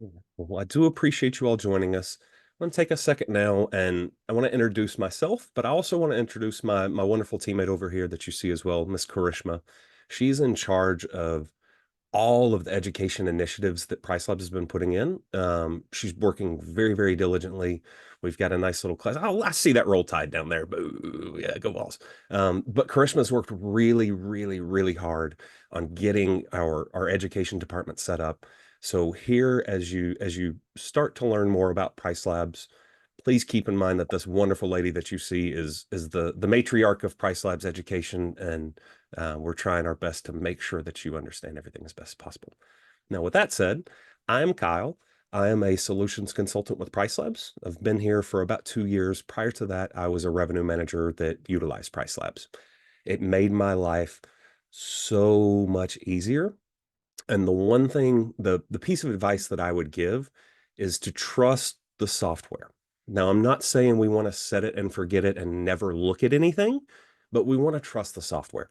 Yeah. Well, I do appreciate you all joining us. I'm going to take a second now and I want to introduce myself, but I also want to introduce my wonderful teammate over here that you see as well, Miss Karishma. She's in charge of all of the education initiatives that PriceLabs has been putting in. She's working very, very diligently. We've got a nice little class. Oh, I see that roll tide down there. Boo. Yeah, go balls. But Karishma's worked really, really, really hard on getting our education department set up. So here, as you start to learn more about PriceLabs, please keep in mind that this wonderful lady that you see is the matriarch of PriceLabs education, and we're trying our best to make sure that you understand everything as best as possible. Now, with that said, I'm Kyle. I am a solutions consultant with PriceLabs. I've been here for about 2 years. Prior to that, I was a revenue manager that utilized PriceLabs. It made my life so much easier. And the one thing, the piece of advice that I would give is to trust the software. Now, I'm not saying we want to set it and forget it and never look at anything, but we want to trust the software.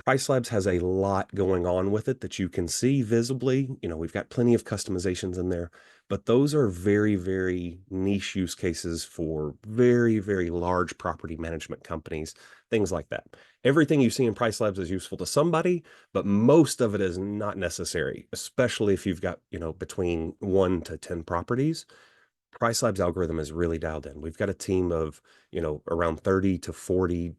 PriceLabs has a lot going on with it that you can see visibly. We've got plenty of customizations in there, but those are very, very niche use cases for very, very large property management companies, things like that. Everything you see in PriceLabs is useful to somebody, but most of it is not necessary, especially if you've got, between 1 to 10 properties. PriceLabs algorithm is really dialed in. We've got a team of, around 30 to 40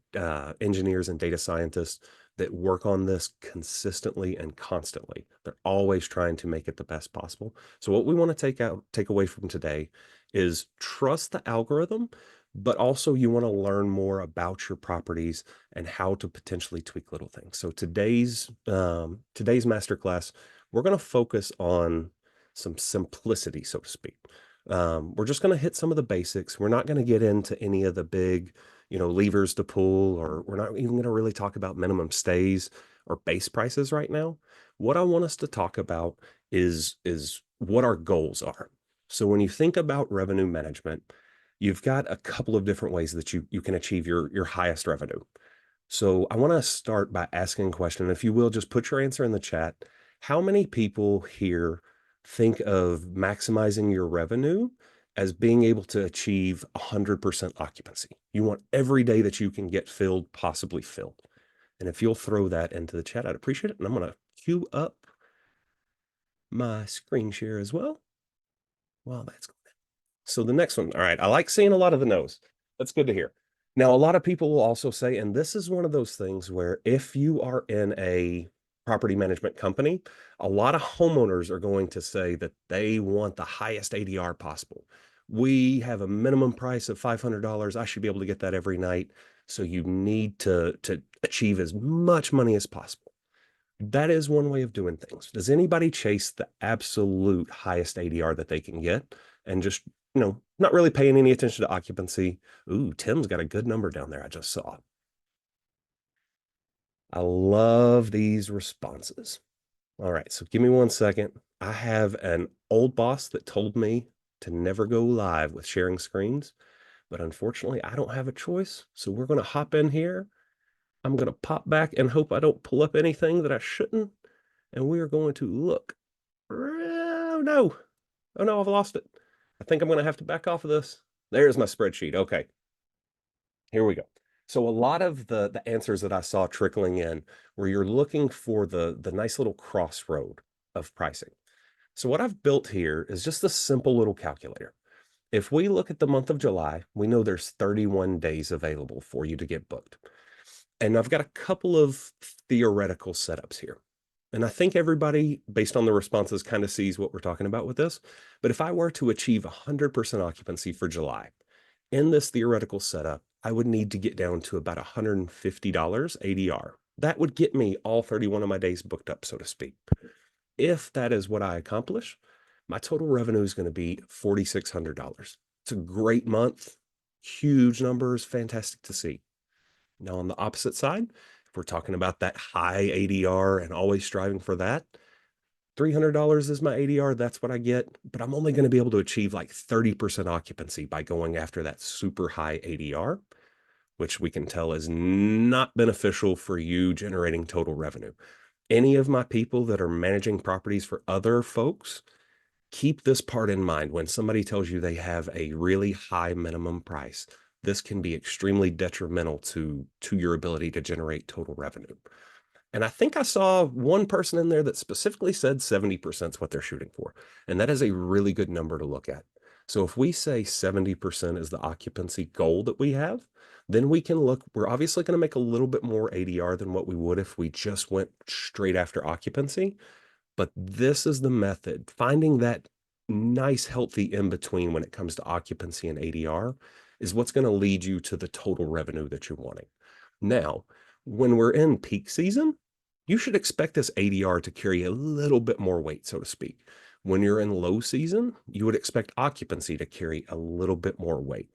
engineers and data scientists that work on this consistently and constantly. They're always trying to make it the best possible. So what we want to take away from today is trust the algorithm, but also you want to learn more about your properties and how to potentially tweak little things. So today's masterclass, we're going to focus on some simplicity, so to speak. We're just going to hit some of the basics. We're not going to get into any of the big, levers to pull, or we're not even going to really talk about minimum stays or base prices right now. What I want us to talk about is what our goals are. So when you think about revenue management, you've got a couple of different ways that you can achieve your highest revenue. So I want to start by asking a question. If you will, just put your answer in the chat. How many people here think of maximizing your revenue as being able to achieve 100% occupancy? You want every day that you can get filled, possibly filled. And if you'll throw that into the chat, I'd appreciate it. And I'm going to queue up my screen share as well. Wow, that's good. So the next one. All right. I like seeing a lot of the no's. That's good to hear. Now, a lot of people will also say, and this is one of those things where if you are in a property management company, a lot of homeowners are going to say that they want the highest ADR possible. We have a minimum price of $500. I should be able to get that every night. So you need to achieve as much money as possible. That is one way of doing things. Does anybody chase the absolute highest ADR that they can get and just, not really paying any attention to occupancy? Ooh, Tim's got a good number down there. I just saw. I love these responses. All right, so give me 1 second. I have an old boss that told me to never go live with sharing screens, but unfortunately, I don't have a choice. So we're going to hop in here. I'm going to pop back and hope I don't pull up anything that I shouldn't. And we are going to look. Oh no. Oh no, I've lost it. I think I'm going to have to back off of this. There's my spreadsheet. Okay, here we go. So a lot of the answers that I saw trickling in where you're looking for the nice little crossroad of pricing. So what I've built here is just a simple little calculator. If we look at the month of July, we know there's 31 days available for you to get booked. And I've got a couple of theoretical setups here. And I think everybody, based on the responses, kind of sees what we're talking about with this. But if I were to achieve 100% occupancy for July, in this theoretical setup, I would need to get down to about $150 ADR. That would get me all 31 of my days booked up, so to speak. If that is what I accomplish, my total revenue is going to be $4,600. It's a great month, huge numbers, fantastic to see. Now, on the opposite side, if we're talking about that high ADR and always striving for that, $300 is my ADR. That's what I get, but I'm only going to be able to achieve like 30% occupancy by going after that super high ADR, which we can tell is not beneficial for you generating total revenue. Any of my people that are managing properties for other folks, Keep this part in mind. When somebody tells you they have a really high minimum price, this can be extremely detrimental to your ability to generate total revenue. And I think I saw one person in there that specifically said 70% is what they're shooting for. And that is a really good number to look at. So if we say 70% is the occupancy goal that we have, then we can look, we're obviously going to make a little bit more ADR than what we would if we just went straight after occupancy. But this is the method, finding that nice, healthy in between when it comes to occupancy and ADR is what's going to lead you to the total revenue that you're wanting. Now, when we're in peak season, you should expect this ADR to carry a little bit more weight, so to speak. When you're in low season, you would expect occupancy to carry a little bit more weight.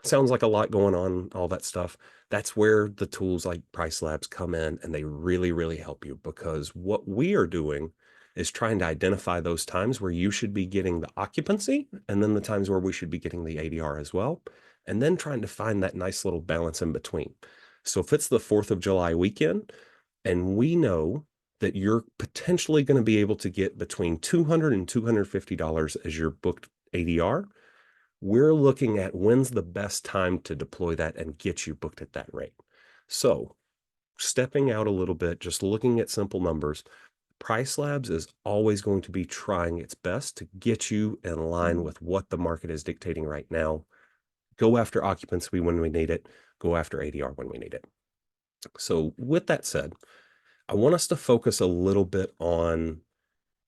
Sounds like a lot going on, all that stuff. That's where the tools like PriceLabs come in, and they really, really help you, because what we are doing is trying to identify those times where you should be getting the occupancy and then the times where we should be getting the ADR as well, and then trying to find that nice little balance in between. So if it's the 4th of July weekend and we know that you're potentially going to be able to get between $200 and $250 as your booked ADR, we're looking at when's the best time to deploy that and get you booked at that rate. So stepping out a little bit, just looking at simple numbers, PriceLabs is always going to be trying its best to get you in line with what the market is dictating right now. Go after occupancy when we need it. Go after ADR when we need it. So with that said, I want us to focus a little bit on,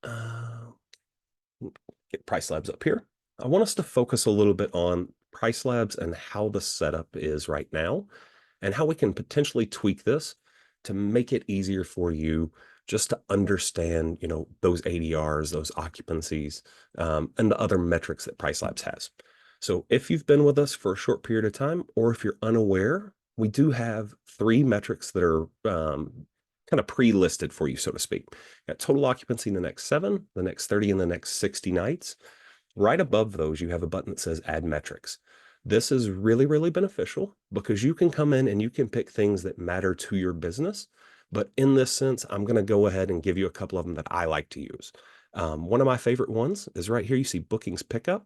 get PriceLabs up here. I want us to focus a little bit on PriceLabs and how the setup is right now and how we can potentially tweak this to make it easier for you just to understand, those ADRs, those occupancies, and the other metrics that PriceLabs has. So if you've been with us for a short period of time, or if you're unaware, we do have 3 metrics that are kind of pre-listed for you, so to speak. Got total occupancy in the next 7, the next 30, and the next 60 nights. Right above those, you have a button that says Add Metrics. This is really, really beneficial because you can come in and you can pick things that matter to your business. But in this sense, I'm going to go ahead and give you a couple of them that I like to use. One of my favorite ones is right here. You see bookings pickup,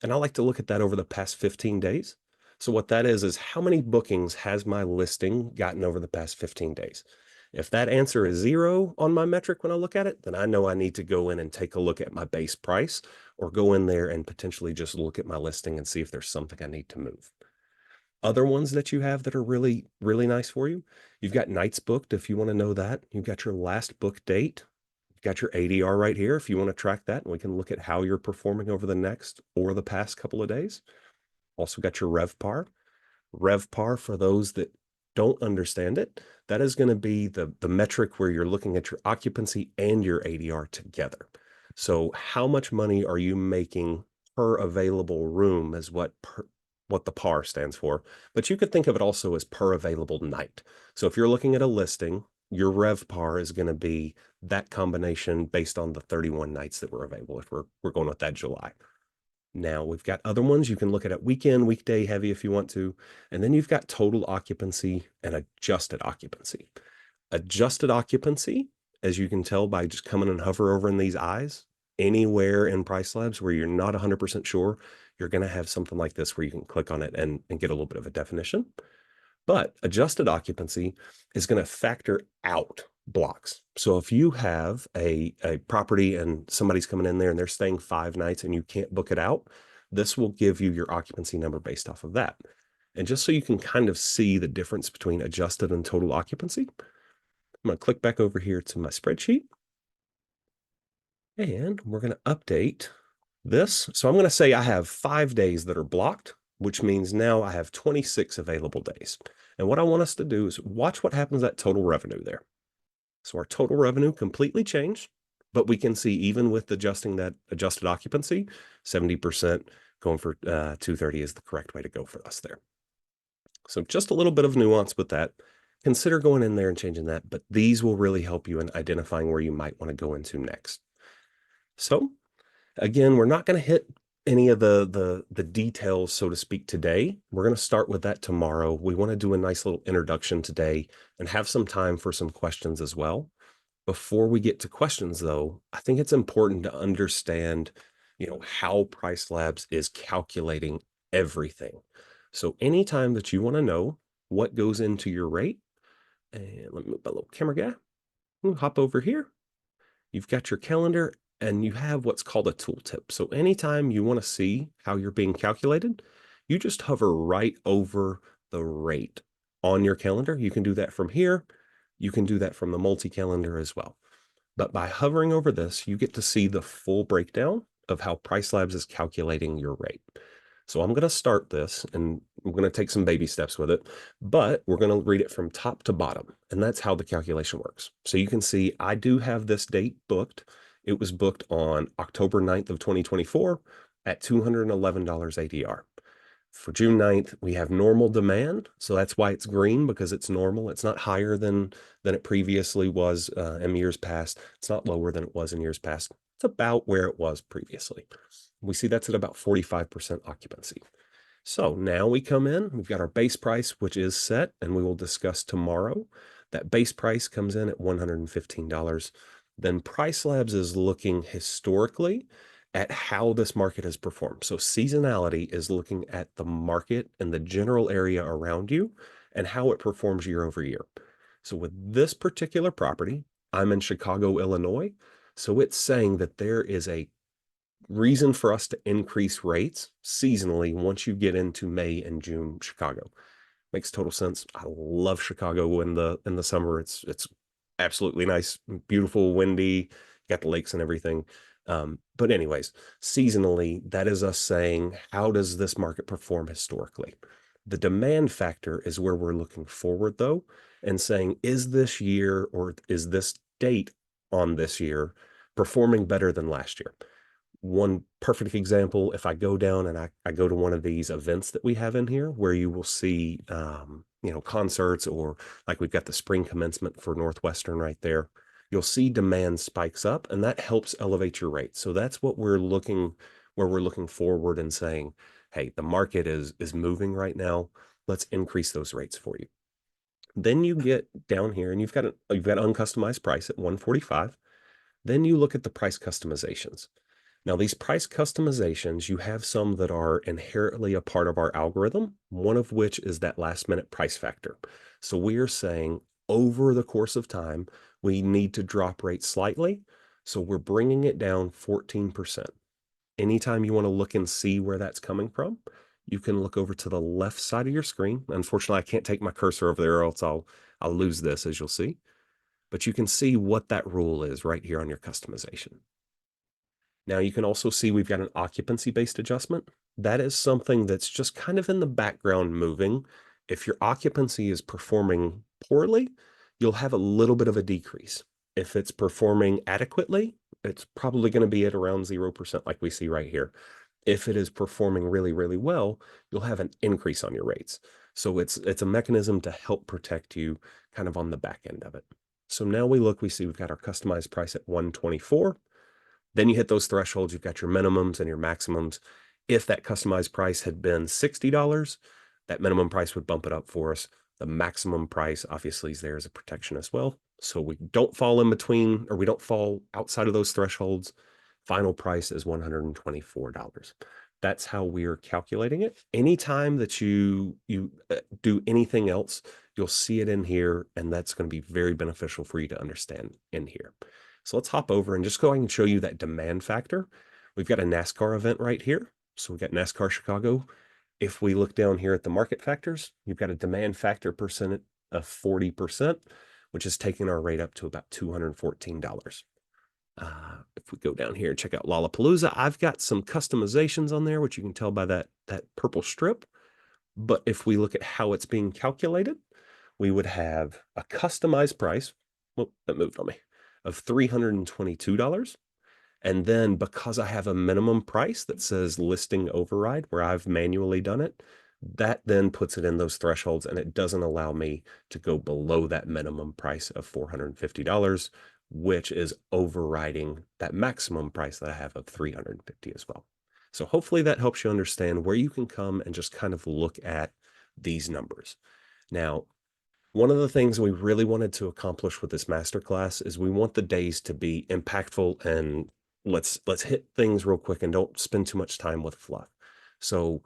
and I like to look at that over the past 15 days. So what that is how many bookings has my listing gotten over the past 15 days? If that answer is 0 on my metric when I look at it, then I know I need to go in and take a look at my base price, or go in there and potentially just look at my listing and see if there's something I need to move. Other ones that you have that are really, really nice for you, you've got nights booked if you want to know that. You've got your last book date. You've got your ADR right here if you want to track that, and we can look at how you're performing over the next or the past couple of days. Also got your RevPAR. RevPAR, for those that don't understand it, that is going to be the metric where you're looking at your occupancy and your ADR together. So how much money are you making per available room is what the PAR stands for. But you could think of it also as per available night. So if you're looking at a listing, your RevPAR is going to be that combination based on the 31 nights that were available if we're going with that July. Now we've got other ones. You can look at weekend, weekday heavy if you want to. And then you've got total occupancy and adjusted occupancy. Adjusted occupancy, as you can tell by just coming and hover over in these eyes, anywhere in PriceLabs where you're not 100% sure, you're going to have something like this where you can click on it and get a little bit of a definition. But adjusted occupancy is going to factor out blocks. So if you have a property and somebody's coming in there and they're staying 5 nights and you can't book it out, this will give you your occupancy number based off of that. And just so you can kind of see the difference between adjusted and total occupancy, I'm going to click back over here to my spreadsheet, and we're going to update this. So I'm going to say I have 5 days that are blocked, which means now I have 26 available days. And what I want us to do is watch what happens at total revenue there. So our total revenue completely changed, but we can see even with adjusting that adjusted occupancy, 70% going for 230 is the correct way to go for us there. So just a little bit of nuance with that. Consider going in there and changing that, but these will really help you in identifying where you might want to go into next. So again, we're not going to hit any of the details, so to speak, today. We're going to start with that tomorrow. We want to do a nice little introduction today and have some time for some questions as well. Before we get to questions, though, I think it's important to understand, how Price Labs is calculating everything. So anytime that you want to know what goes into your rate, and let me move my little camera guy. We'll hop over here. You've got your calendar and you have what's called a tooltip. So anytime you want to see how you're being calculated, you just hover right over the rate on your calendar. You can do that from here. You can do that from the multi-calendar as well. But by hovering over this, you get to see the full breakdown of how PriceLabs is calculating your rate. So I'm going to start this and I'm going to take some baby steps with it, but we're going to read it from top to bottom. And that's how the calculation works. So you can see I do have this date booked. It was booked on October 9th of 2024 at $211 ADR. For June 9th, we have normal demand. So that's why it's green, because it's normal. It's not higher than it previously was in years past. It's not lower than it was in years past. It's about where it was previously. We see that's at about 45% occupancy. So now we come in, we've got our base price, which is set, and we will discuss tomorrow. That base price comes in at $115. Then PriceLabs is looking historically at how this market has performed. So seasonality is looking at the market and the general area around you and how it performs year over year. So with this particular property, I'm in Chicago, Illinois. So it's saying that there is a reason for us to increase rates seasonally once you get into May and June Chicago. Makes total sense. I love Chicago in the summer. It's absolutely nice, beautiful, windy, got the lakes and everything. But anyways, seasonally, that is us saying, how does this market perform historically? The demand factor is where we're looking forward, though, and saying, is this year or is this date on this year performing better than last year? One perfect example, if I go down and I go to one of these events that we have in here where you will see, concerts, or like we've got the spring commencement for Northwestern right there, you'll see demand spikes up and that helps elevate your rate. So that's what we're looking, where we're looking forward and saying, hey, the market is moving right now. Let's increase those rates for you. Then you get down here and you've got uncustomized price at 145. Then you look at the price customizations. Now, these price customizations, you have some that are inherently a part of our algorithm, one of which is that last minute price factor. So we are saying over the course of time, we need to drop rates slightly. So we're bringing it down 14%. Anytime you want to look and see where that's coming from, you can look over to the left side of your screen. Unfortunately, I can't take my cursor over there or else I'll lose this, as you'll see. But you can see what that rule is right here on your customization. Now you can also see we've got an occupancy-based adjustment. That is something that's just kind of in the background moving. If your occupancy is performing poorly, you'll have a little bit of a decrease. If it's performing adequately, it's probably going to be at around 0% like we see right here. If it is performing really, really well, you'll have an increase on your rates. So it's a mechanism to help protect you kind of on the back end of it. So now we see we've got our customized price at 124. Then you hit those thresholds, you've got your minimums and your maximums. If that customized price had been $60, that minimum price would bump it up for us. The maximum price obviously is there as a protection as well. So we don't fall in between, or we don't fall outside of those thresholds. Final price is $124. That's how we're calculating it. Anytime that you do anything else, you'll see it in here, and that's going to be very beneficial for you to understand in here. So let's hop over and just go ahead and show you that demand factor. We've got a NASCAR event right here. So we've got NASCAR Chicago. If we look down here at the market factors, you've got a demand factor percent of 40%, which is taking our rate up to about $214. If we go down here and check out Lollapalooza, I've got some customizations on there, which you can tell by that purple strip. But if we look at how it's being calculated, we would have a customized price. Oh, that moved on me. Of $322. And then because I have a minimum price that says listing override where I've manually done it, that then puts it in those thresholds and it doesn't allow me to go below that minimum price of $450, which is overriding that maximum price that I have of $350 as well. So hopefully that helps you understand where you can come and just kind of look at these numbers. Now, One of the things we really wanted to accomplish with this masterclass is we want the days to be impactful, and let's hit things real quick and don't spend too much time with fluff. So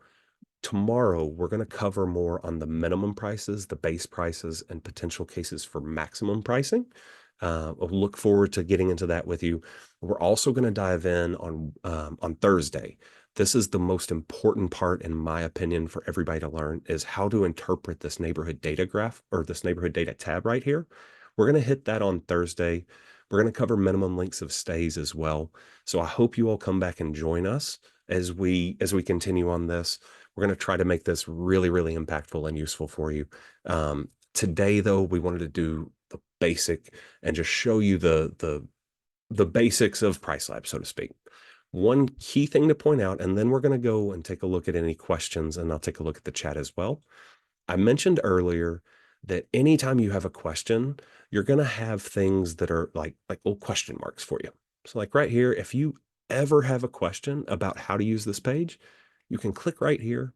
tomorrow we're going to cover more on the minimum prices, the base prices, and potential cases for maximum pricing. I'll look forward to getting into that with you. We're also going to dive in on Thursday. This is the most important part, in my opinion, for everybody to learn, is how to interpret this neighborhood data graph, or this neighborhood data tab right here. We're going to hit that on Thursday. We're going to cover minimum lengths of stays as well. So I hope you all come back and join us as we continue on this. We're going to try to make this really, really impactful and useful for you. Today, though, we wanted to do the basic and just show you the basics of PriceLabs, so to speak. One key thing to point out, and then we're going to go and take a look at any questions, and I'll take a look at the chat as well. I mentioned earlier that anytime you have a question, you're going to have things that are like little question marks for you. So like right here, if you ever have a question about how to use this page, you can click right here,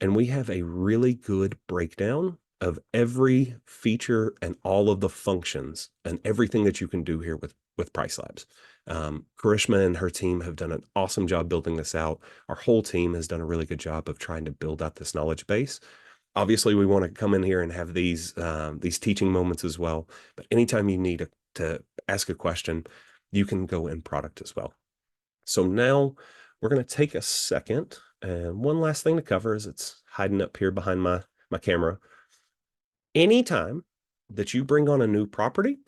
and we have a really good breakdown of every feature and all of the functions and everything that you can do here with PriceLabs. Karishma and her team have done an awesome job building this out. Our whole team has done a really good job of trying to build out this knowledge base. Obviously, we want to come in here and have these teaching moments as well. But anytime you need to ask a question, you can go in product as well. So now we're going to take a second, and one last thing to cover is it's hiding up here behind my camera. Anytime that you bring on a new property,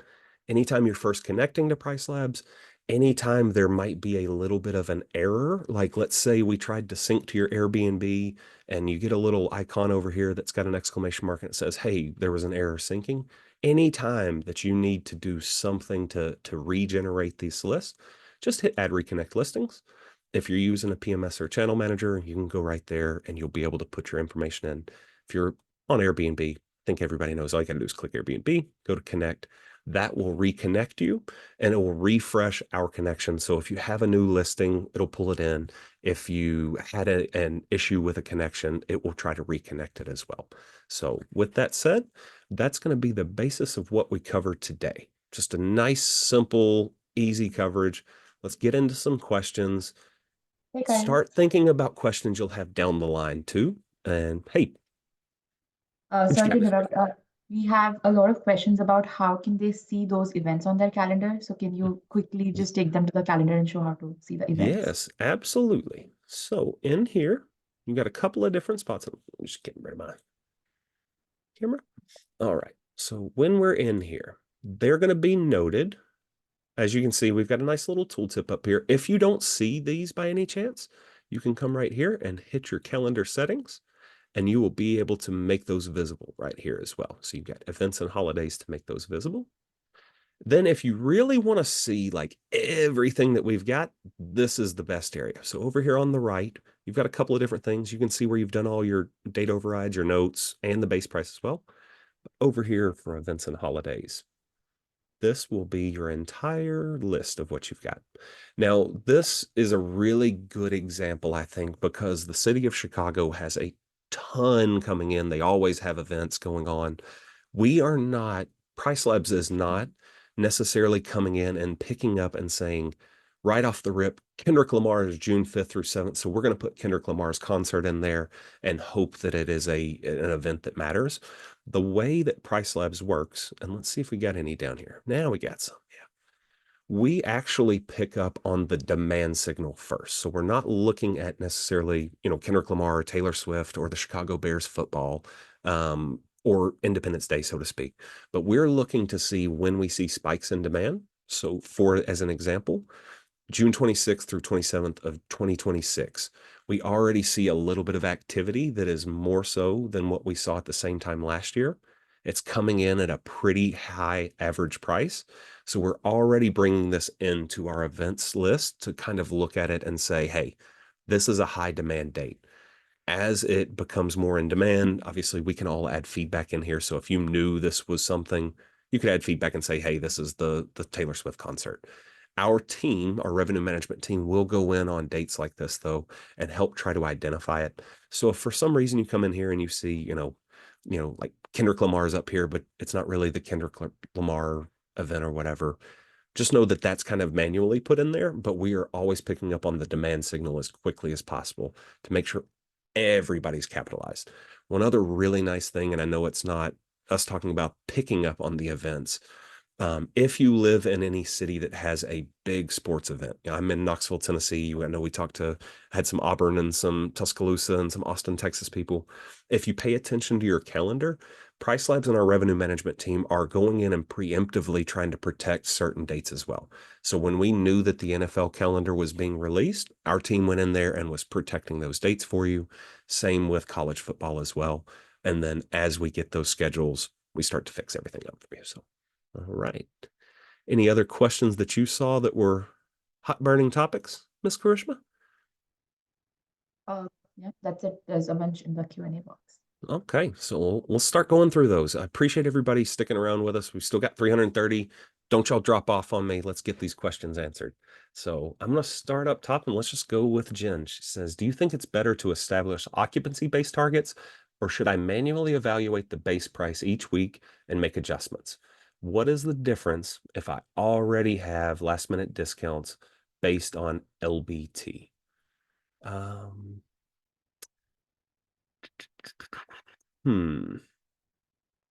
anytime you're first connecting to PriceLabs, anytime there might be a little bit of an error, like let's say we tried to sync to your Airbnb and you get a little icon over here that's got an exclamation mark and it says, hey, there was an error syncing. Anytime that you need to do something to regenerate these lists, just hit add reconnect listings. If you're using a PMS or channel manager, you can go right there and you'll be able to put your information in. If you're on Airbnb, I think everybody knows all you got to do is click Airbnb, go to connect. That will reconnect you and it will refresh our connection. So if you have a new listing, it'll pull it in. If you had an issue with a connection, it will try to reconnect it as well. So with that said, that's going to be the basis of what we covered today. Just a nice, simple, easy coverage. Let's get into some questions. Hey guys, Start thinking about questions you'll have down the line too. And hey, what you sorry to got? interrupt. We have a lot of questions about how can they see those events on their calendar. So can you quickly just take them to the calendar and show how to see the events? Yes, absolutely. So in here, you got a couple of different spots. I'm just getting rid of my camera. All right. So when we're in here, they're going to be noted. As you can see, we've got a nice little tooltip up here. If you don't see these by any chance, you can come right here and hit your calendar settings, and you will be able to make those visible right here as well. So you've got events and holidays to make those visible. Then if you really want to see like everything that we've got, this is the best area. So over here on the right, you've got a couple of different things. You can see where you've done all your date overrides, your notes, and the base price as well. Over here for events and holidays, this will be your entire list of what you've got. Now, this is a really good example, I think, because the city of Chicago has a ton coming in. They always have events going on. We are not, PriceLabs is not necessarily coming in and picking up and saying right off the rip, Kendrick Lamar is June 5th through 7th. So we're going to put Kendrick Lamar's concert in there and hope that it is an event that matters. The way that PriceLabs works, and let's see if we got any down here. Now we got some. Yeah. We actually pick up on the demand signal first. So we're not looking at necessarily, Kendrick Lamar or Taylor Swift or the Chicago Bears football, or Independence Day, so to speak. But we're looking to see when we see spikes in demand. So as an example, June 26th through 27th of 2026, we already see a little bit of activity that is more so than what we saw at the same time last year. It's coming in at a pretty high average price. So we're already bringing this into our events list to kind of look at it and say, hey, this is a high demand date. As it becomes more in demand, obviously we can all add feedback in here. So if you knew this was something, you could add feedback and say, hey, this is the Taylor Swift concert. Our team, our revenue management team, will go in on dates like this, though, and help try to identify it. So if for some reason you come in here and you see, like Kendrick Lamar's up here, but it's not really the Kendrick Lamar event or whatever. Just know that that's kind of manually put in there, but we are always picking up on the demand signal as quickly as possible to make sure everybody's capitalized. One other really nice thing, and I know it's not us talking about picking up on the events, if you live in any city that has a big sports event, I'm in Knoxville, Tennessee. I know we had some Auburn and some Tuscaloosa and some Austin, Texas people. If you pay attention to your calendar, PriceLabs and our revenue management team are going in and preemptively trying to protect certain dates as well. So when we knew that the NFL calendar was being released, our team went in there and was protecting those dates for you. Same with college football as well. And then as we get those schedules, we start to fix everything up for you. So all right. Any other questions that you saw that were hot burning topics, Miss Karishma? Uh, yeah, that's it. There's a bunch in the Q&A box. Okay, so we'll start going through those. I appreciate everybody sticking around with us. We've still got 330. Don't y'all drop off on me. Let's get these questions answered. So I'm going to start up top and let's just go with Jen. She says, do you think it's better to establish occupancy-based targets, or should I manually evaluate the base price each week and make adjustments? What is the difference if I already have last-minute discounts based on LBT? Um, hmm.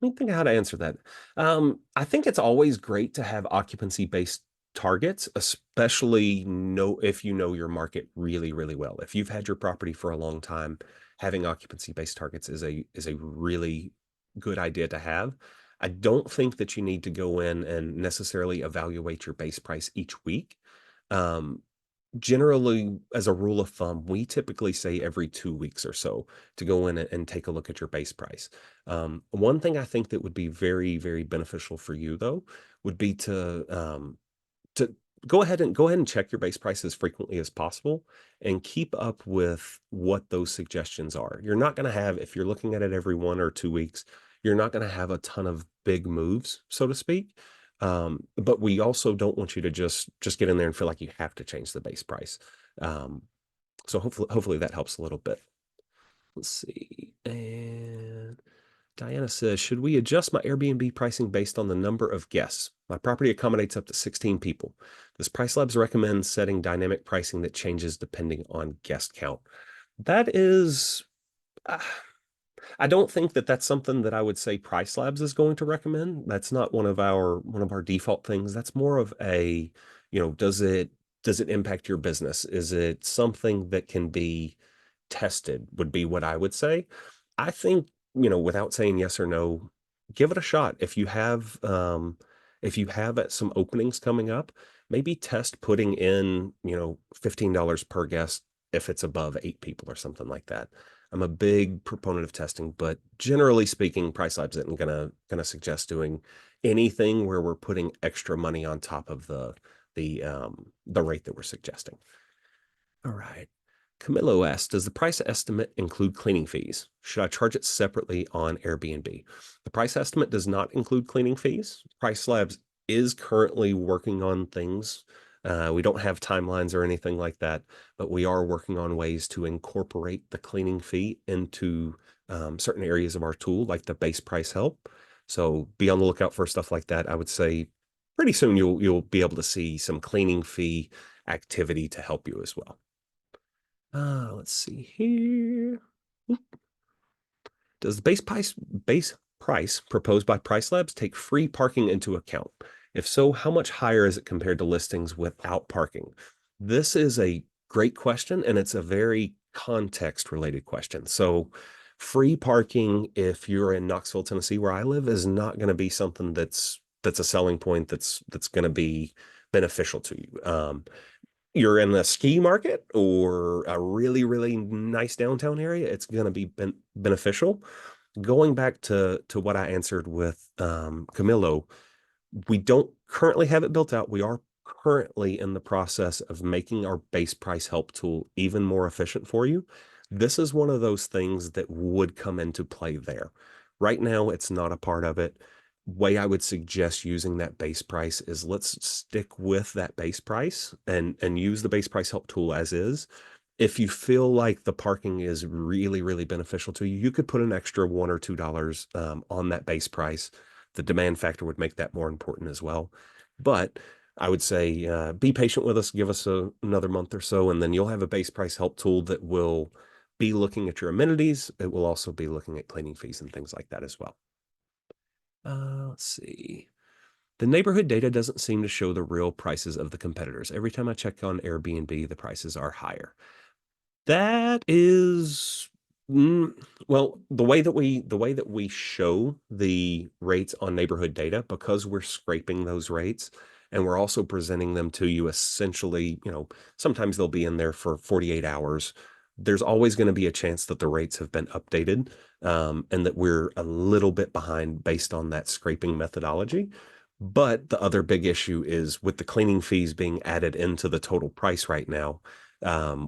Let me think of how to answer that. I think it's always great to have occupancy-based targets, especially if you know your market really, really well. If you've had your property for a long time, having occupancy-based targets is a really good idea to have. I don't think that you need to go in and necessarily evaluate your base price each week. Um, Generally, as a rule of thumb, we typically say every 2 weeks or so to go in and take a look at your base price. One thing I think that would be very, very beneficial for you, though, would be to go ahead and check your base price as frequently as possible and keep up with what those suggestions are. You're not going to have, if you're looking at it every 1 or 2 weeks, you're not going to have a ton of big moves, so to speak. But we also don't want you to just get in there and feel like you have to change the base price. Um, so hopefully that helps a little bit. Let's see. And Diana says, should we adjust my Airbnb pricing based on the number of guests? My property accommodates up to 16 people. Does PriceLabs recommend setting dynamic pricing that changes depending on guest count? That is, uh, I don't think that that's something that I would say PriceLabs is going to recommend. That's not one of our default things. That's more of a, does it impact your business? Is it something that can be tested would be what I would say. I think, without saying yes or no, give it a shot. If you have some openings coming up, maybe test putting in, $15 per guest if it's above 8 people or something like that. I'm a big proponent of testing, but generally speaking, PriceLabs isn't gonna suggest doing anything where we're putting extra money on top of the rate that we're suggesting. All right. Camilo asks, does the price estimate include cleaning fees? Should I charge it separately on Airbnb? The price estimate does not include cleaning fees. PriceLabs is currently working on things. We don't have timelines or anything like that, but we are working on ways to incorporate the cleaning fee into certain areas of our tool, like the base price help. So be on the lookout for stuff like that. I would say pretty soon you'll be able to see some cleaning fee activity to help you as well. Let's see here. Does the base price proposed by PriceLabs take free parking into account? If so, how much higher is it compared to listings without parking? This is a great question, and it's a very context-related question. So, free parking, if you're in Knoxville, Tennessee, where I live, is not going to be something that's a selling point that's going to be beneficial to you. You're in the ski market or a really, really nice downtown area, it's going to be beneficial. Going back to what I answered with Camilo, we don't currently have it built out. We are currently in the process of making our base price help tool even more efficient for you. This is one of those things that would come into play there. Right now, it's not a part of it. Way I would suggest using that base price is let's stick with that base price and use the base price help tool as is. if you feel like the parking is really, really beneficial to you, you could put an extra $1 or $2 on that base price. The demand factor would make that more important as well. But I would say be patient with us, give us another month or so, and then you'll have a base price help tool that will be looking at your amenities. It will also be looking at cleaning fees and things like that as well. Let's see. The neighborhood data doesn't seem to show the real prices of the competitors. Every time I check on Airbnb, the prices are higher. That is, mm, well, the way that we show the rates on neighborhood data, because we're scraping those rates and we're also presenting them to you essentially, sometimes they'll be in there for 48 hours. There's always going to be a chance that the rates have been updated, and that we're a little bit behind based on that scraping methodology. But the other big issue is with the cleaning fees being added into the total price right now.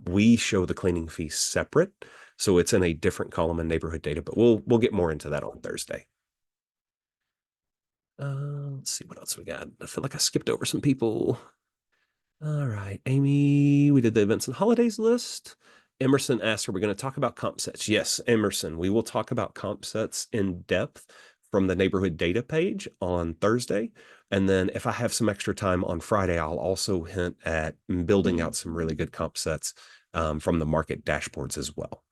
We show the cleaning fee separate, so it's in a different column in neighborhood data, but we'll get more into that on Thursday. Let's see what else we got. I feel like I skipped over some people. All right, Amy, we did the events and holidays list. Emerson asked, are we going to talk about comp sets? Yes, Emerson, we will talk about comp sets in depth from the neighborhood data page on Thursday. And then if I have some extra time on Friday, I'll also hint at building out some really good comp sets from the market dashboards as well.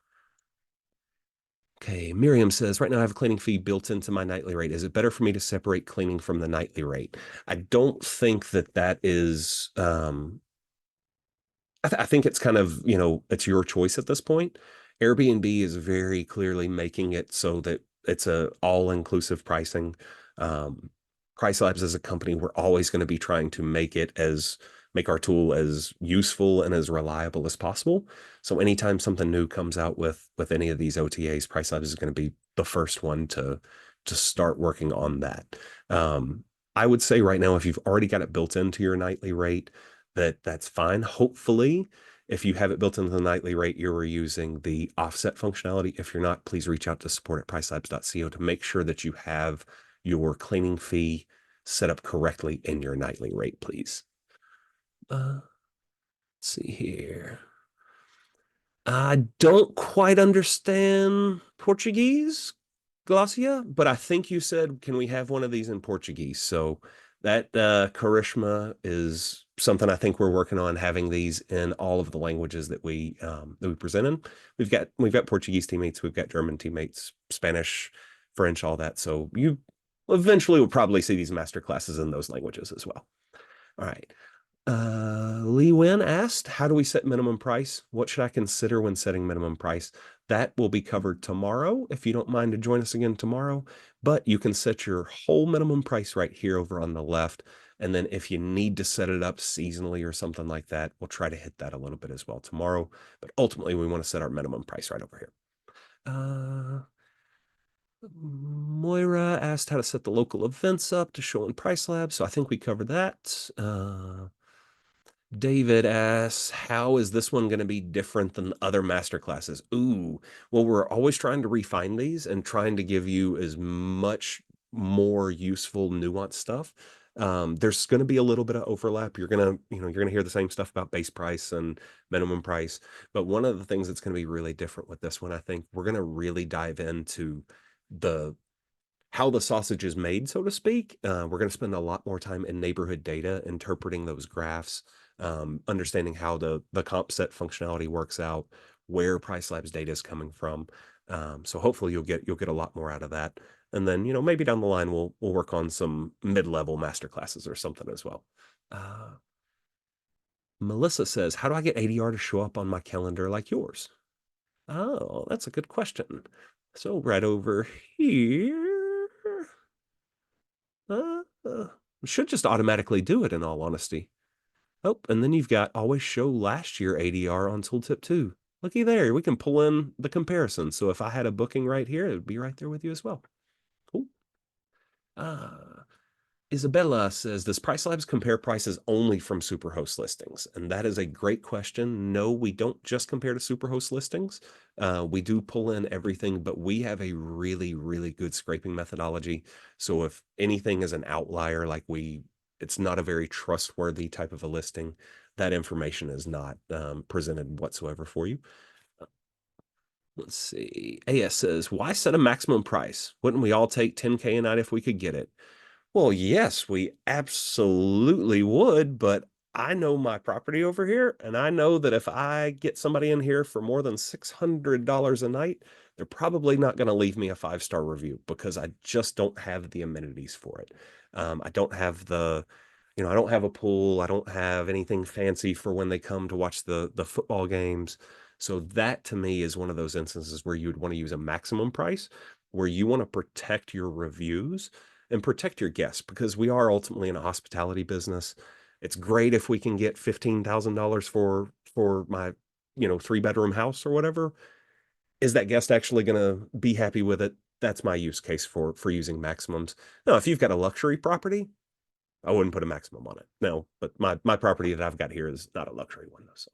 Okay, Miriam says, right now I have a cleaning fee built into my nightly rate. Is it better for me to separate cleaning from the nightly rate? I don't think that is I think it's kind of, it's your choice at this point. Airbnb is very clearly making it so that it's a all-inclusive pricing. Um, PriceLabs as a company, we're always going to be trying to make our tool as useful and as reliable as possible. So anytime something new comes out with any of these OTAs, PriceLabs is going to be the first one to start working on that. I would say right now, if you've already got it built into your nightly rate, that's fine. Hopefully, if you have it built into the nightly rate, you're using the offset functionality. If you're not, please reach out to support@pricelabs.co to make sure that you have your cleaning fee set up correctly in your nightly rate, please. Let's see here. I don't quite understand Portuguese, Glacia, but I think you said, can we have one of these in Portuguese? So that Karishma is something I think we're working on, having these in all of the languages that we present in. We've got Portuguese teammates, we've got German teammates, Spanish, French, all that. So you eventually will probably see these master classes in those languages as well. All right. Lee Win asked, how do we set minimum price? What should I consider when setting minimum price? That will be covered tomorrow, if you don't mind to join us again tomorrow. But you can set your whole minimum price right here over on the left. And then if you need to set it up seasonally or something like that, we'll try to hit that a little bit as well tomorrow. But ultimately, we want to set our minimum price right over here. Moira asked how to set the local events up to show in PriceLabs. So I think we covered that. David asks, how is this one going to be different than other master classes? Ooh, well, we're always trying to refine these and trying to give you as much more useful, nuanced stuff. There's going to be a little bit of overlap. You're going to hear the same stuff about base price and minimum price. But one of the things that's going to be really different with this one, I think we're going to really dive into the how the sausage is made, so to speak. We're going to spend a lot more time in neighborhood data, interpreting those graphs, understanding how the comp set functionality works out, where PriceLabs data is coming from. So hopefully you'll get a lot more out of that. And then, maybe down the line we'll work on some mid-level master classes or something as well. Melissa says, how do I get ADR to show up on my calendar like yours? Oh, that's a good question. So right over here, should just automatically do it, in all honesty. Oh, and then you've got always show last year ADR on tooltip too. Looky there, we can pull in the comparison. So if I had a booking right here, it would be right there with you as well. Cool. Isabella says, does PriceLabs compare prices only from Superhost listings? And that is a great question. No, we don't just compare to Superhost listings. We do pull in everything, but we have a really, really good scraping methodology. So if anything is an outlier, it's not a very trustworthy type of a listing, that information is not presented whatsoever for you. Let's see. AS says, why set a maximum price? Wouldn't we all take 10K a night if we could get it? Well, yes, we absolutely would, but I know my property over here, and I know that if I get somebody in here for more than $600 a night, they're probably not going to leave me a 5-star review because I just don't have the amenities for it. I don't have I don't have a pool. I don't have anything fancy for when they come to watch the football games. So that to me is one of those instances where you would want to use a maximum price, where you want to protect your reviews and protect your guests because we are ultimately in a hospitality business. It's great if we can get $15,000 for my 3-bedroom house or whatever. Is that guest actually going to be happy with it? That's my use case for using maximums. Now, if you've got a luxury property, I wouldn't put a maximum on it. No, but my property that I've got here is not a luxury one though. So.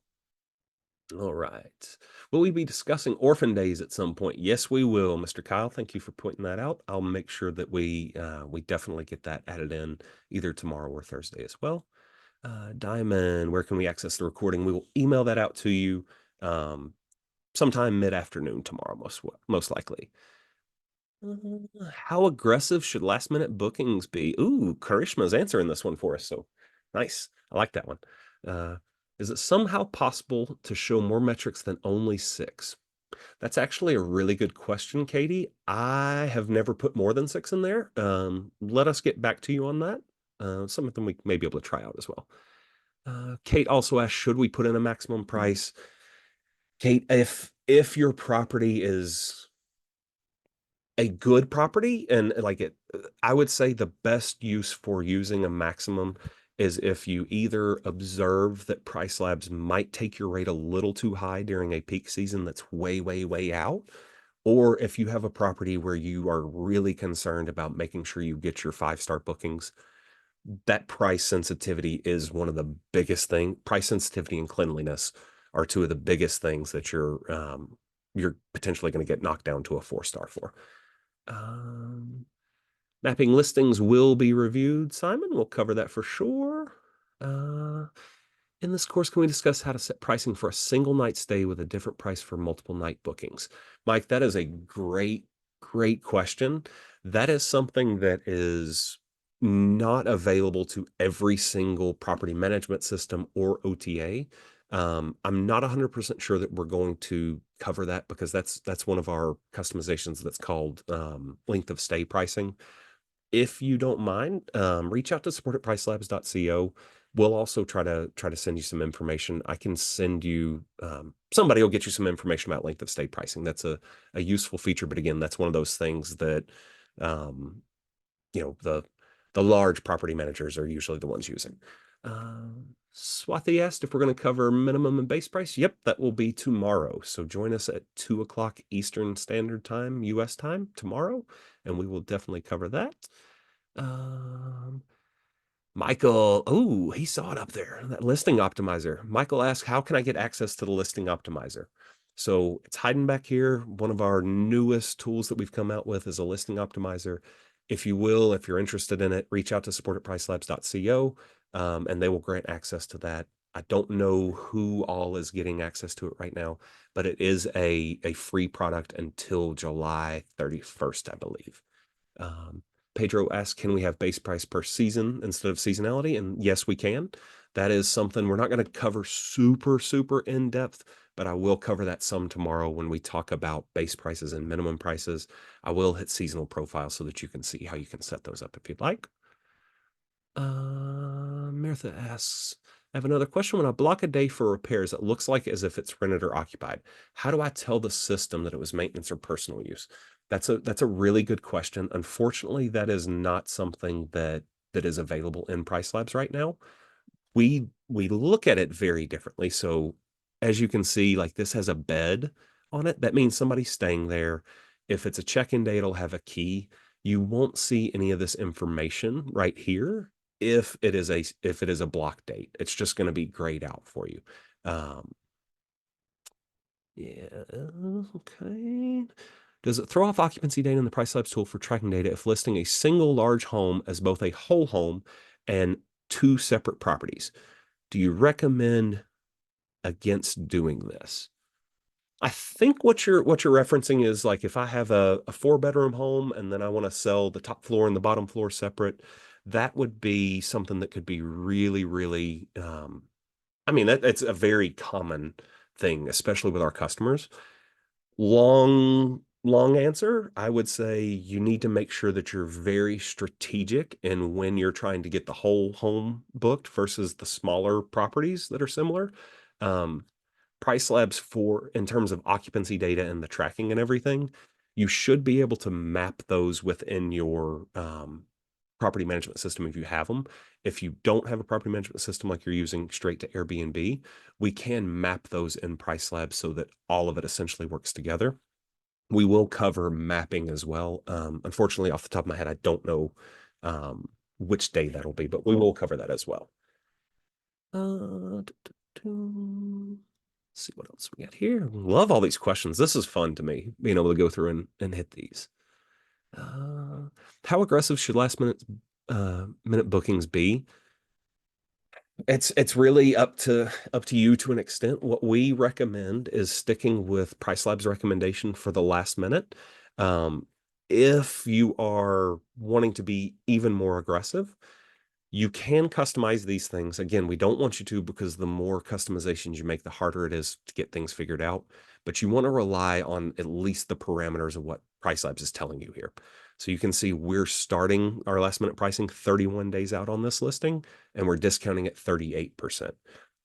All right. Will we be discussing orphan days at some point? Yes, we will, Mr. Kyle. Thank you for pointing that out. I'll make sure that we definitely get that added in either tomorrow or Thursday as well. Diamond, where can we access the recording? We will email that out to you sometime mid-afternoon tomorrow, most likely. How aggressive should last minute bookings be? Ooh, Karishma's answering this one for us. So nice. I like that one. Is it somehow possible to show more metrics than only 6? That's actually a really good question, Katie. I have never put more than 6 in there. Let us get back to you on that. Some of them we may be able to try out as well. Kate also asked, should we put in a maximum price? Kate, if your property is a good property and like it, I would say the best use for using a maximum is if you either observe that PriceLabs might take your rate a little too high during a peak season that's way, way, way out, or if you have a property where you are really concerned about making sure you get your 5-star bookings. That price sensitivity is one of the biggest things. Price sensitivity and cleanliness are two of the biggest things that you're potentially going to get knocked down to a 4-star for. Mapping listings will be reviewed. Simon, we'll cover that for sure. In this course, can we discuss how to set pricing for a single night stay with a different price for multiple night bookings? Mike, that is a great, great question. That is something that is not available to every single property management system or OTA. I'm not 100% sure that we're going to cover that because that's one of our customizations that's called length of stay pricing. If you don't mind, reach out to support@pricelabs.co. We'll also try to send you some information. I can send you somebody will get you some information about length of stay pricing. That's a useful feature, but again, that's one of those things that um, the large property managers are usually the ones using. Swathi asked if we're going to cover minimum and base price. Yep, that will be tomorrow. So join us at 2 o'clock Eastern Standard Time, US time tomorrow, and we will definitely cover that. Michael, oh, he saw it up there, that listing optimizer. Michael asked, how can I get access to the listing optimizer? So it's hiding back here. One of our newest tools that we've come out with is a listing optimizer. If you're interested in it, reach out to support@pricelabs.co, and they will grant access to that. I don't know who all is getting access to it right now, but it is a free product until July 31st, I believe. Pedro asks, can we have base price per season instead of seasonality? And yes, we can. That is something we're not going to cover super, super in depth, but I will cover that some tomorrow when we talk about base prices and minimum prices. I will hit seasonal profiles so that you can see how you can set those up if you'd like. Mirtha asks, I have another question. When I block a day for repairs, it looks like as if it's rented or occupied. How do I tell the system that it was maintenance or personal use? That's a really good question. Unfortunately, that is not something that is available in PriceLabs right now. We look at it very differently. So as you can see, like this has a bed on it. That means somebody's staying there. If it's a check-in day, it'll have a key. You won't see any of this information right here if it is a block date. It's just going to be grayed out for you. Yeah, okay. Does it throw off occupancy data in the PriceLabs tool for tracking data if listing a single large home as both a whole home and 2 separate properties? Do you recommend against doing this? I think what you're referencing is like if I have a 4 bedroom home and then I want to sell the top floor and the bottom floor separate, that would be something that could be really, really I mean, it's a very common thing, especially with our customers. Long answer, I would say you need to make sure that you're very strategic in when you're trying to get the whole home booked versus the smaller properties that are similar. Um, PriceLabs for in terms of occupancy data and the tracking and everything, you should be able to map those within your property management system if you have them. If you don't have a property management system like you're using straight to Airbnb, we can map those in PriceLabs so that all of it essentially works together. We will cover mapping as well. Unfortunately, off the top of my head, I don't know which day that'll be, but we will cover that as well. See what else we got here. Love all these questions. This is fun to me, being able to go through and hit these. Uh, how aggressive should last minute bookings be? It's really up to you to an extent. What we recommend is sticking with PriceLab's recommendation for the last minute. Um, if you are wanting to be even more aggressive, you can customize these things. Again, we don't want you to because the more customizations you make, the harder it is to get things figured out. But you want to rely on at least the parameters of what PriceLabs is telling you here. So you can see we're starting our last minute pricing 31 days out on this listing, and we're discounting at 38%.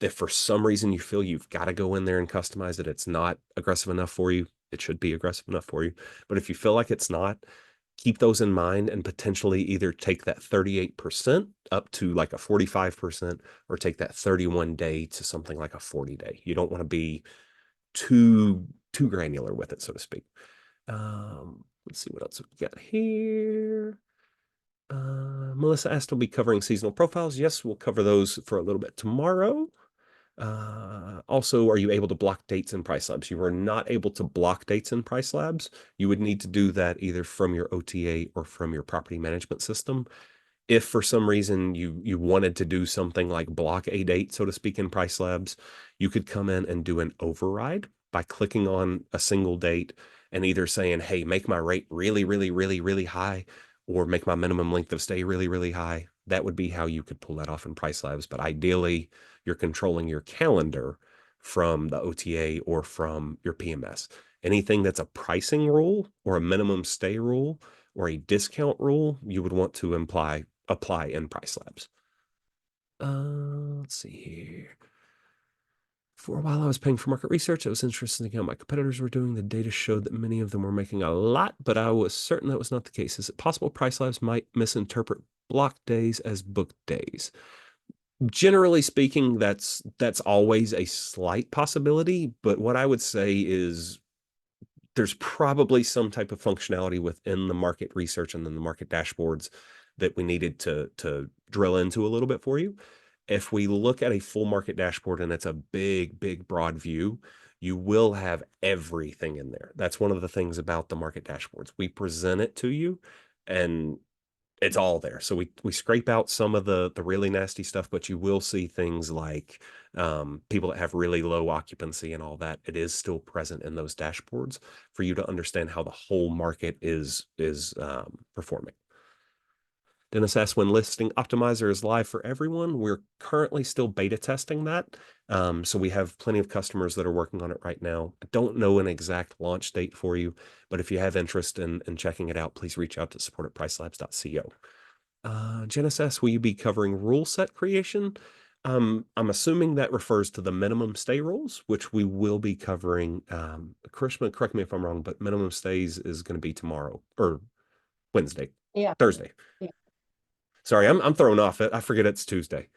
If for some reason you feel you've got to go in there and customize it, it's not aggressive enough for you, it should be aggressive enough for you. But if you feel like it's not, keep those in mind and potentially either take that 38% up to like a 45% or take that 31 day to something like a 40 day. You don't want to be too granular with it, so to speak. Let's see what else we got here. Melissa asked, will be covering seasonal profiles. Yes, we'll cover those for a little bit tomorrow. Also, are you able to block dates in PriceLabs? You are not able to block dates in PriceLabs. You would need to do that either from your OTA or from your property management system. If for some reason you wanted to do something like block a date, so to speak, in PriceLabs, you could come in and do an override by clicking on a single date and either saying, hey, make my rate really, really, really, really high, or make my minimum length of stay really, really high. That would be how you could pull that off in PriceLabs. But ideally, you're controlling your calendar from the OTA or from your PMS. Anything that's a pricing rule or a minimum stay rule or a discount rule, you would want to apply in PriceLabs. Let's see here. For a while, I was paying for market research. I was interested in how my competitors were doing. The data showed that many of them were making a lot, but I was certain that was not the case. Is it possible PriceLabs might misinterpret block days as book days? Generally speaking, that's always a slight possibility, but what I would say is there's probably some type of functionality within the market research and then the market dashboards that we needed to drill into a little bit for you. If we look at a full market dashboard and it's a big broad view, you will have everything in there. That's one of the things about the market dashboards. We present it to you and it's all there. So we scrape out some of the really nasty stuff, but you will see things like people that have really low occupancy and all that. It is still present in those dashboards for you to understand how the whole market is performing. Dennis asks, when listing optimizer is live for everyone, we're currently still beta testing that. So we have plenty of customers that are working on it right now. I don't know an exact launch date for you, but if you have interest in checking it out, please reach out to support@pricelabs.co. Janice asks, will you be covering rule set creation? I'm assuming that refers to the minimum stay rules, which we will be covering. Krishna, correct me if I'm wrong, but minimum stays is going to be tomorrow or Wednesday, Yeah. Thursday. Yeah. Sorry, I'm thrown off. I forget it's Tuesday.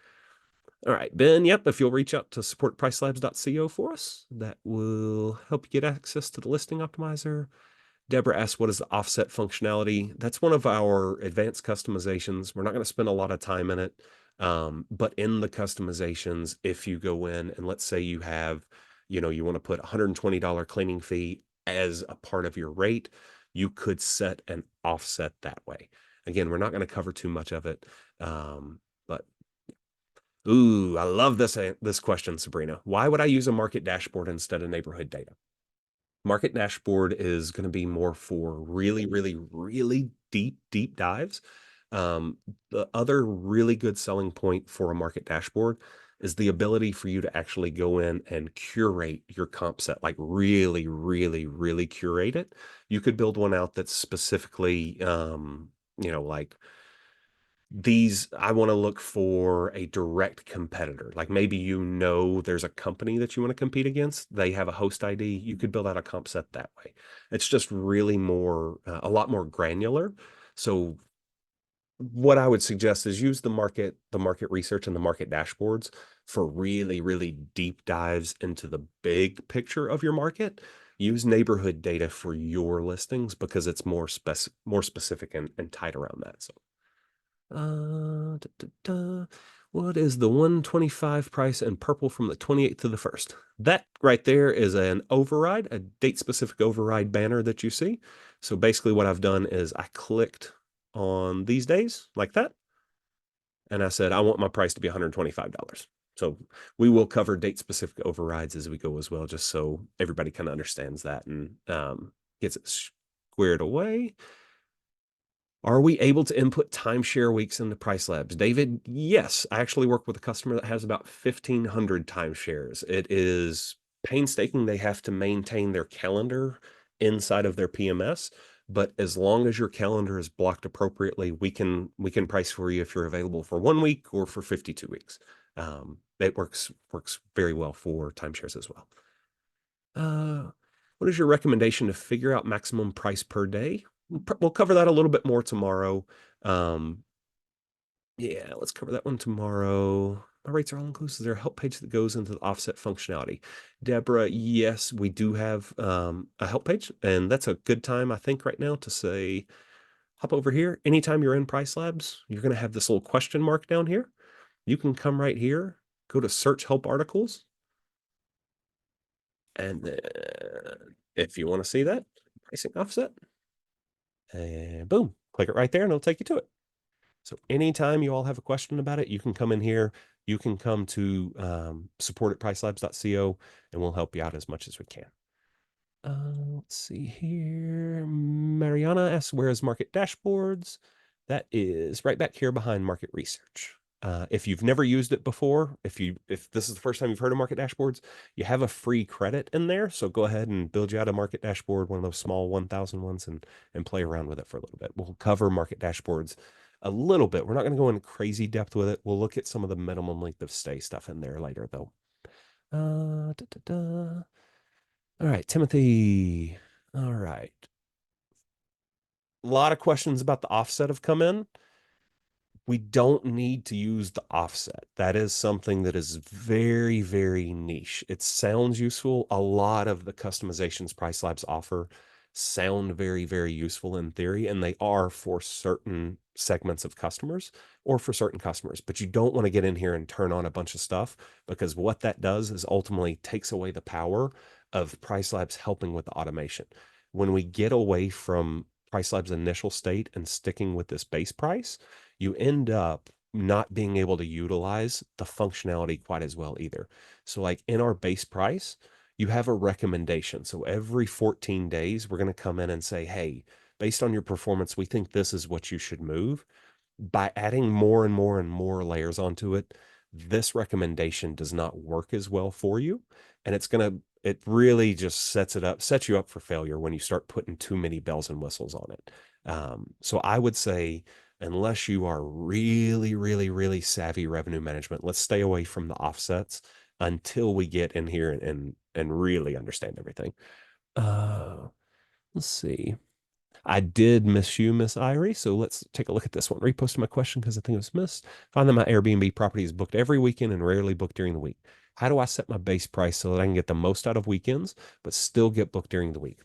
All right, Ben. Yep. If you'll reach out to support@pricelabs.co for us, that will help you get access to the listing optimizer. Deborah asks, what is the offset functionality? That's one of our advanced customizations. We're not going to spend a lot of time in it. But in the customizations, if you go in and let's say you have, you want to put $120 cleaning fee as a part of your rate, you could set an offset that way. Again, we're not going to cover too much of it. But Ooh, I love this question, Sabrina. Why would I use a market dashboard instead of neighborhood data? Market dashboard is going to be more for really, really, really deep dives. Um, the other really good selling point for a market dashboard is the ability for you to actually go in and curate your comp set, like really, really, really curate it. You could build one out that's specifically, like these, I want to look for a direct competitor. Like maybe there's a company that you want to compete against. They have a host ID. You could build out a comp set that way. It's just really a lot more granular. So what I would suggest is use the market research and the market dashboards for really, really deep dives into the big picture of your market. Use neighborhood data for your listings because it's more specific and tight around that. So da, da, da. What is the 125 price in purple from the 28th to the 1st? That right there is an override, a date specific override banner that you see. So basically what I've done is I clicked on these days like that. And I said, I want my price to be $125. So we will cover date specific overrides as we go as well, just so everybody kind of understands that and gets it squared away. Are we able to input timeshare weeks into PriceLabs? David, yes. I actually work with a customer that has about 1,500 timeshares. It is painstaking. They have to maintain their calendar inside of their PMS, but as long as your calendar is blocked appropriately, we can price for you if you're available for 1 week or for 52 weeks. It works very well for timeshares as well. What is your recommendation to figure out maximum price per day? We'll cover that a little bit more tomorrow. Um, yeah, let's cover that one tomorrow. My rates are all inclusive. Is there a help page that goes into the offset functionality? Deborah, yes, we do have a help page, and that's a good time, I think, right now to say, hop over here. Anytime you're in PriceLabs, you're going to have this little question mark down here. You can come right here, go to search help articles, and then if you want to see that, pricing offset, and boom, click it right there and it'll take you to it. So anytime you all have a question about it, you can come in here. You can come to support at pricelabs.co and we'll help you out as much as we can. Let's see here. Mariana asks, where is market dashboards? That is right back here behind market research. If you've never used it before, if this is the first time you've heard of market dashboards, you have a free credit in there. So go ahead and build you out a market dashboard, one of those small 1,000 ones, and play around with it for a little bit. We'll cover market dashboards a little bit. We're not going to go into crazy depth with it. We'll look at some of the minimum length of stay stuff in there later, though. Da, da, da. All right, Timothy. All right. A lot of questions about the offset have come in. We don't need to use the offset. That is something that is very, very niche. It sounds useful. A lot of the customizations PriceLabs offer sound very, very useful in theory, and they are for certain segments of customers or for certain customers. But you don't want to get in here and turn on a bunch of stuff because what that does is ultimately takes away the power of PriceLabs helping with the automation. When we get away from PriceLabs initial state and sticking with this base price, you end up not being able to utilize the functionality quite as well either. So like in our base price, you have a recommendation. So every 14 days, we're going to come in and say, hey, based on your performance, we think this is what you should move. By adding more and more and more layers onto it, this recommendation does not work as well for you. And it really just sets you up for failure when you start putting too many bells and whistles on it. So I would say, unless you are really, really, really savvy revenue management, let's stay away from the offsets until we get in here and really understand everything. Let's see. I did miss you, Miss Irie. So let's take a look at this one. Reposted my question because I think it was missed. Find that my Airbnb property is booked every weekend and rarely booked during the week. How do I set my base price so that I can get the most out of weekends, but still get booked during the week?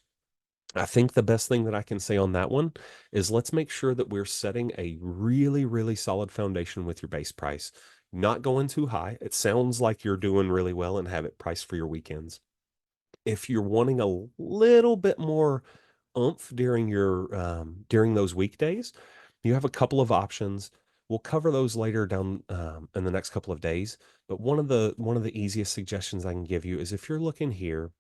I think the best thing that I can say on that one is let's make sure that we're setting a really, really solid foundation with your base price, not going too high. It sounds like you're doing really well and have it priced for your weekends. If you're wanting a little bit more oomph during those weekdays, you have a couple of options. We'll cover those later down in the next couple of days. But one of the easiest suggestions I can give you is if you're looking here,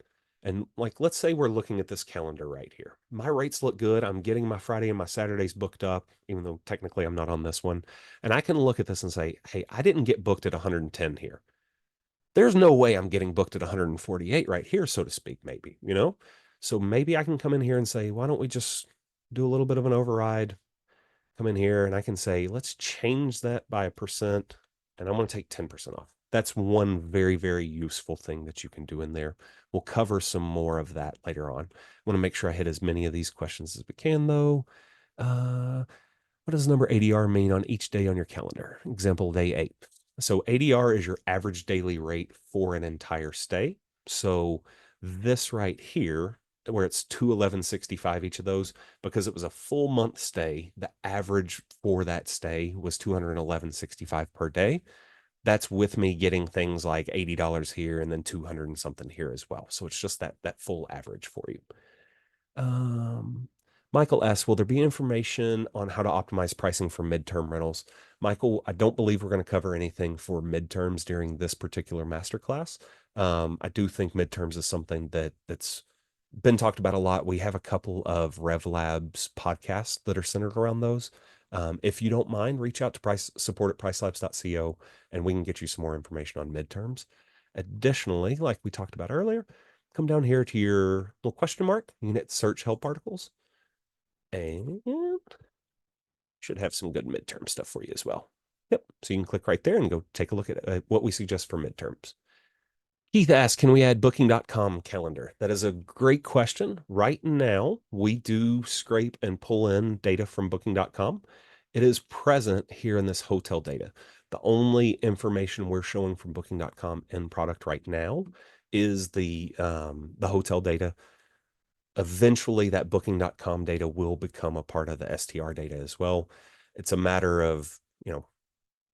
and like let's say we're looking at this calendar right here. My rates look good. I'm getting my Friday and my Saturdays booked up, even though technically I'm not on this one. And I can look at this and say, hey, I didn't get booked at 110 here. There's no way I'm getting booked at 148 right here, so to speak, maybe. So maybe I can come in here and say, why don't we just do a little bit of an override? Come in here and I can say, let's change that by a percent, and I'm going to take 10% off. That's one very, very useful thing that you can do in there. We'll cover some more of that later on. I want to make sure I hit as many of these questions as we can, though. Uh, what does the number ADR mean on each day on your calendar? Example, day 8. So ADR is your average daily rate for an entire stay. So this right here, where it's 211.65 each of those, because it was a full month stay, the average for that stay was 211.65 per day. That's with me getting things like $80 here and then 200 and something here as well. So it's just that full average for you. Um, Michael asks, will there be information on how to optimize pricing for midterm rentals? Michael, I don't believe we're going to cover anything for midterms during this particular masterclass. I do think midterms is something that's been talked about a lot. We have a couple of Rev Labs podcasts that are centered around those. If you don't mind, reach out to price support at pricelabs.co and we can get you some more information on midterms. Additionally, like we talked about earlier, come down here to your little question mark. You can hit search help articles and should have some good midterm stuff for you as well. Yep. So you can click right there and go take a look at what we suggest for midterms. Keith asks, can we add booking.com calendar? That is a great question. Right now, we do scrape and pull in data from booking.com. It is present here in this hotel data. The only information we're showing from booking.com in product right now is the hotel data. Eventually, that booking.com data will become a part of the STR data as well. It's a matter of,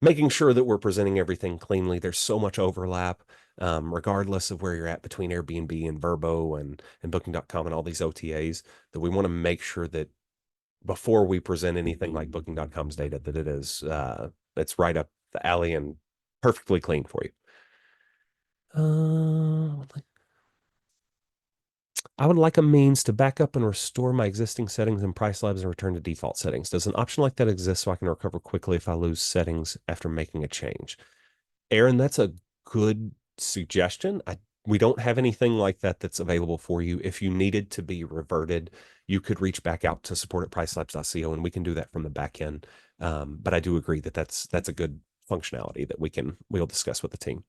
making sure that we're presenting everything cleanly. There's so much overlap, regardless of where you're at between Airbnb and Vrbo and Booking.com and all these OTAs, that we want to make sure that before we present anything like Booking.com's data, that it's right up the alley and perfectly clean for you. I would like a means to back up and restore my existing settings in PriceLabs and return to default settings. Does an option like that exist so I can recover quickly if I lose settings after making a change? Aaron, that's a good suggestion. We don't have anything like that that's available for you. If you needed to be reverted, you could reach back out to support at pricelabs.co and we can do that from the back end. But I do agree that that's a good functionality that we'll discuss with the team.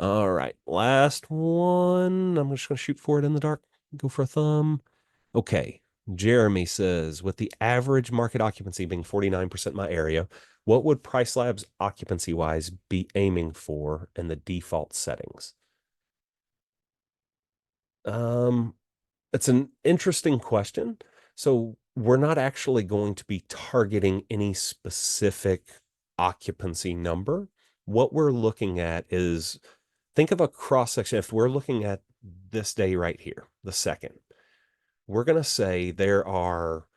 All right, last one. I'm just going to shoot for it in the dark. Go for a thumb. Okay. Jeremy says, with the average market occupancy being 49% in my area, what would PriceLabs occupancy wise be aiming for in the default settings? It's an interesting question. So we're not actually going to be targeting any specific occupancy number. What we're looking at is, think of a cross section. If we're looking at this day right here, the second, we're going to say there are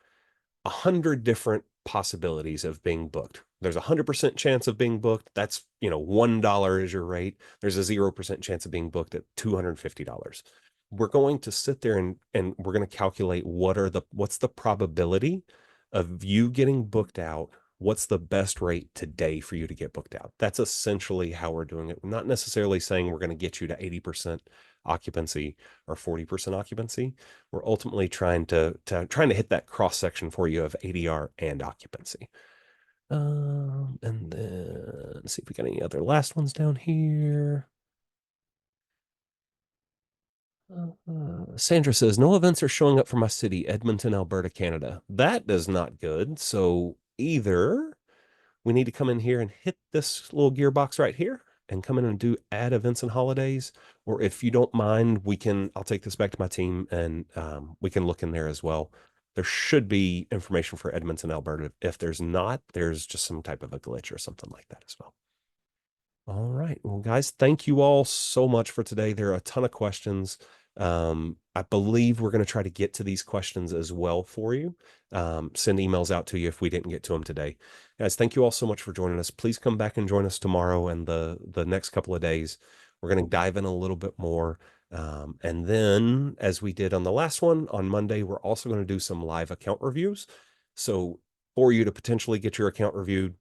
100 different possibilities of being booked. There's a 100% chance of being booked. That's, $1 is your rate. There's a 0% chance of being booked at $250. We're going to sit there and we're going to calculate what's the probability of you getting booked out. What's the best rate today for you to get booked out? That's essentially how we're doing it. We're not necessarily saying we're going to get you to 80% occupancy or 40% occupancy. We're ultimately trying to hit that cross section for you of ADR and occupancy. And then see if we got any other last ones down here. Sandra says, no events are showing up for my city, Edmonton, Alberta, Canada. That is not good. So either we need to come in here and hit this little gearbox right here and come in and do add events and holidays. Or if you don't mind, I'll take this back to my team and we can look in there as well. There should be information for Edmonton, Alberta. If there's not, there's just some type of a glitch or something like that as well. All right. Well, guys, thank you all so much for today. There are a ton of questions. I I believe we're going to try to get to these questions as well for you. Send emails out to you if we didn't get to them today. Guys, thank you all so much for joining us. Please come back and join us tomorrow and the next couple of days. We're going to dive in a little bit more. And then, as we did on the last one, on Monday, we're also going to do some live account reviews. So for you to potentially get your account reviewed,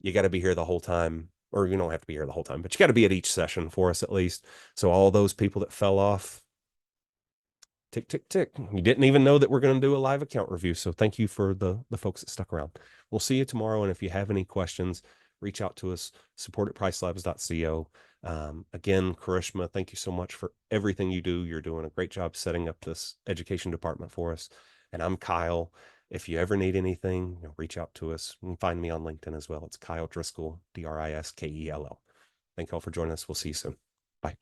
you got to be here the whole time, or you don't have to be here the whole time, but you got to be at each session for us at least. So all those people that fell off, tick, tick, tick. You didn't even know that we're going to do a live account review. So thank you for the folks that stuck around. We'll see you tomorrow. And if you have any questions, reach out to us, support at pricelabs.co. Again, Karishma, thank you so much for everything you do. You're doing a great job setting up this education department for us. And I'm Kyle. If you ever need anything, reach out to us. You can find me on LinkedIn as well. It's Kyle Driscoll, Driskel. Thank you all for joining us. We'll see you soon. Bye.